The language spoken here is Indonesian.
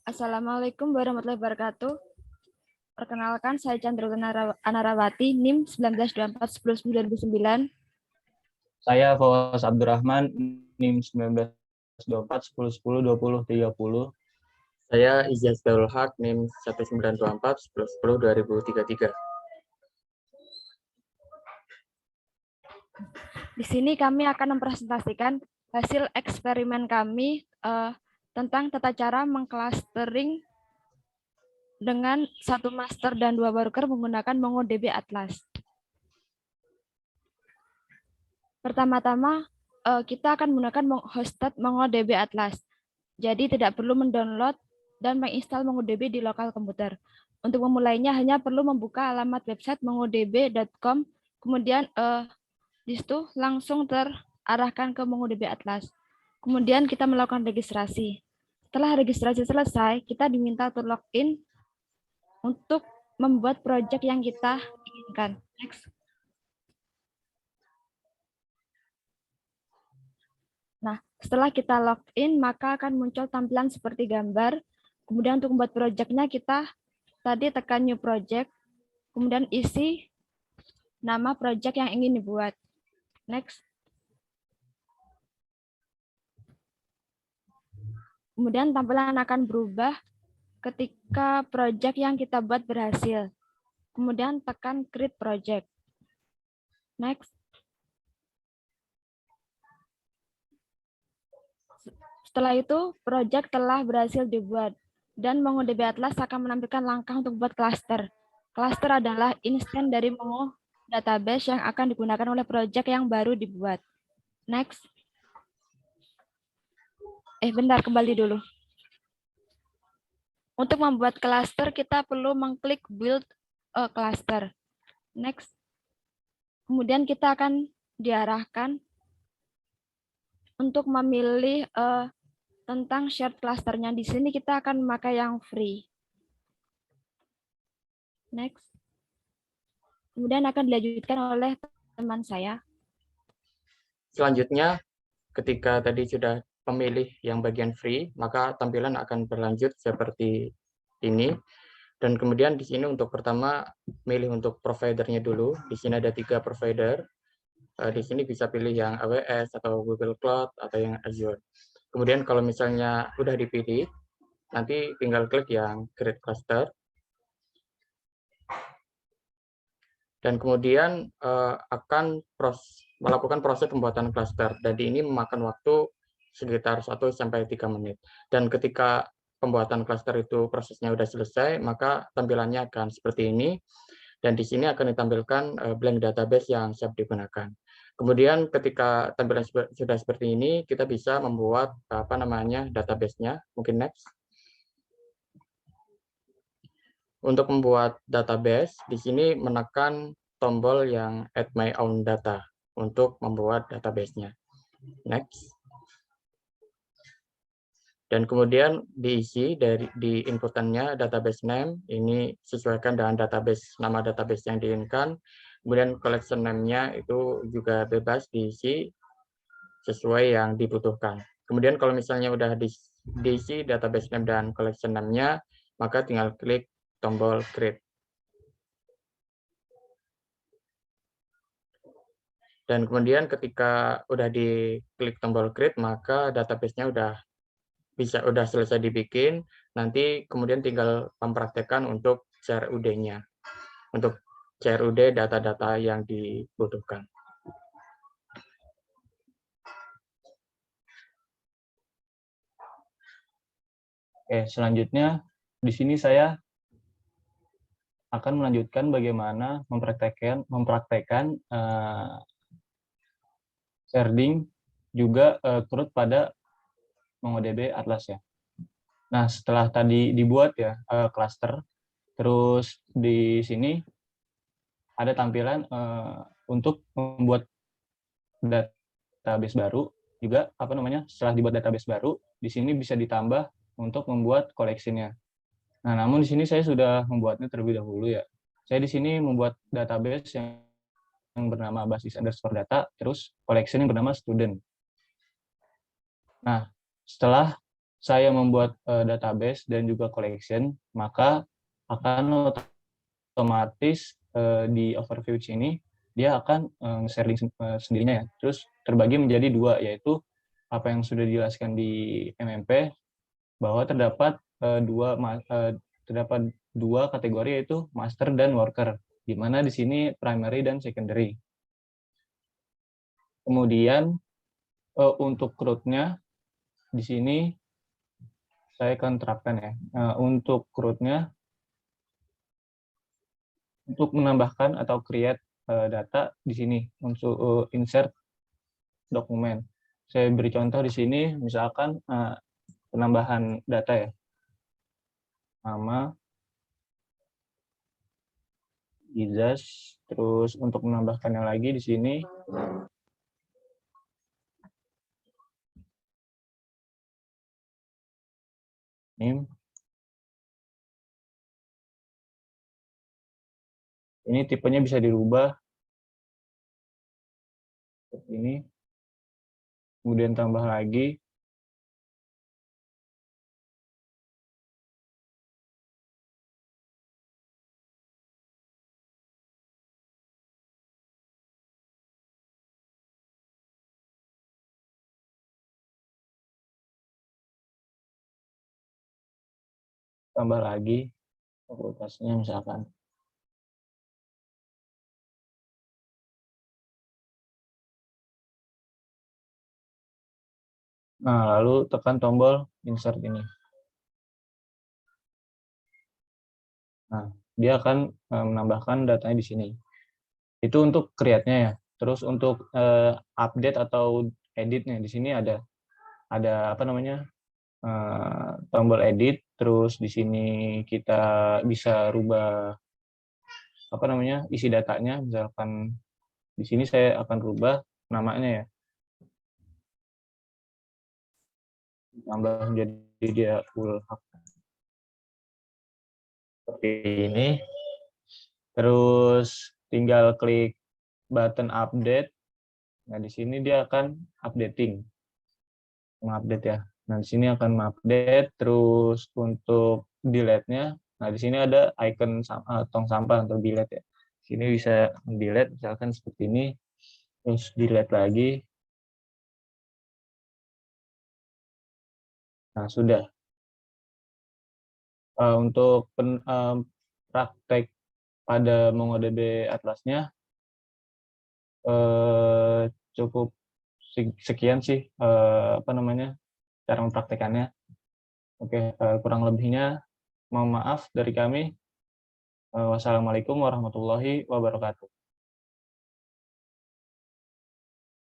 Assalamualaikum warahmatullahi wabarakatuh. Perkenalkan, saya Chandra Anarawati, NIM 1924-10-2009. Saya Fawaz Abdurrahman, NIM 1924-10-10-20-30. Saya Izyas Daul Haq, NIM 1924-10-10-2033. Di sini kami akan mempresentasikan hasil eksperimen kami tentang tata cara mengclustering dengan satu master dan dua worker menggunakan MongoDB Atlas. Pertama-tama, kita akan menggunakan hosted MongoDB Atlas. Jadi tidak perlu mendownload dan menginstal MongoDB di lokal komputer. Untuk memulainya hanya perlu membuka alamat website mongodb.com, kemudian di situ langsung terarahkan ke MongoDB Atlas. Kemudian kita melakukan registrasi. Setelah registrasi selesai, kita diminta untuk login untuk membuat project yang kita inginkan. Next. Nah, setelah kita login, maka akan muncul tampilan seperti gambar. Kemudian untuk membuat project-nya, kita tadi tekan new project, kemudian isi nama project yang ingin dibuat. Next. Kemudian tampilan akan berubah ketika project yang kita buat berhasil. Kemudian tekan create project. Next. Setelah itu, project telah berhasil dibuat dan MongoDB Atlas akan menampilkan langkah untuk membuat cluster. Cluster adalah instance dari Mongo database yang akan digunakan oleh project yang baru dibuat. Next. Bentar, kembali dulu. Untuk membuat cluster, kita perlu mengklik build a cluster. Next. Kemudian kita akan diarahkan untuk memilih tentang shared clusternya. Di sini kita akan memakai yang free. Next. Kemudian akan dilanjutkan oleh teman saya. Selanjutnya, ketika tadi sudah memilih yang bagian free, maka tampilan akan berlanjut seperti ini. Dan kemudian di sini untuk pertama, milih untuk providernya dulu. Di sini ada 3 provider. Di sini bisa pilih yang AWS atau Google Cloud atau yang Azure. Kemudian kalau misalnya udah dipilih, nanti tinggal klik yang create cluster. Dan kemudian akan melakukan proses pembuatan cluster. Dan ini memakan waktu sekitar 1-3 menit. Dan ketika pembuatan cluster itu prosesnya sudah selesai, maka tampilannya akan seperti ini. Dan di sini akan ditampilkan blank database yang siap digunakan. Kemudian ketika tampilan sudah seperti ini, kita bisa membuat database-nya. Mungkin next. Untuk membuat database, di sini menekan tombol yang add my own data untuk membuat database-nya. Next. Dan kemudian diisi di inputannya database name, ini sesuaikan dengan nama database yang diinginkan. Kemudian collection name-nya itu juga bebas diisi sesuai yang dibutuhkan. Kemudian kalau misalnya udah diisi database name dan collection name-nya, maka tinggal klik tombol create. Dan kemudian ketika udah diklik tombol create, maka database-nya udah selesai dibikin. Nanti kemudian tinggal mempraktekkan untuk CRUD-nya. Untuk CRUD data-data yang dibutuhkan. Oke, selanjutnya di sini saya akan melanjutkan bagaimana mempraktekkan sharding juga turut pada MongoDB Atlas ya. Nah, setelah tadi dibuat ya cluster, terus di sini ada tampilan untuk membuat database baru juga setelah dibuat database baru, di sini bisa ditambah untuk membuat collection-nya. Nah, namun di sini saya sudah membuatnya terlebih dahulu ya. Saya di sini membuat database yang bernama basis_data, terus collection yang bernama student. Nah, setelah saya membuat database dan juga collection, maka akan otomatis di overview sini dia akan sharing sendirinya ya. Terus terbagi menjadi dua, yaitu apa yang sudah dijelaskan di MMP bahwa terdapat dua kategori, yaitu master dan worker, di mana di sini primary dan secondary. Kemudian untuk root-nya di sini saya akan terapkan ya. Untuk root-nya, untuk menambahkan atau create data di sini untuk insert dokumen. Saya beri contoh di sini, misalkan penambahan data ya, nama, Izas, terus untuk menambahkan yang lagi di sini name. Ini tipenya bisa dirubah seperti ini. Kemudian tambah lagi. Tambah lagi fakultasnya misalkan. Nah, lalu tekan tombol insert ini. Nah, dia akan menambahkan datanya di sini. Itu untuk create-nya ya. Terus untuk update atau edit-nya di sini ada apa namanya? Tombol edit, terus di sini kita bisa rubah apa namanya? Isi datanya, misalkan di sini saya akan rubah namanya ya. Tambah menjadi dia full hak. Seperti ini. Terus tinggal klik button update. Nah, di sini dia akan updating. Mengupdate ya. Nah, di sini akan mengupdate. Terus untuk delete-nya, nah di sini ada icon tong sampah untuk delete ya. Di sini bisa delete misalkan seperti ini. Terus delete lagi. Nah, sudah. Untuk praktek pada MongoDB Atlasnya cukup sekian sih apa namanya cara mempraktekannya. Oke, kurang lebihnya mohon maaf dari kami. Wassalamualaikum warahmatullahi wabarakatuh.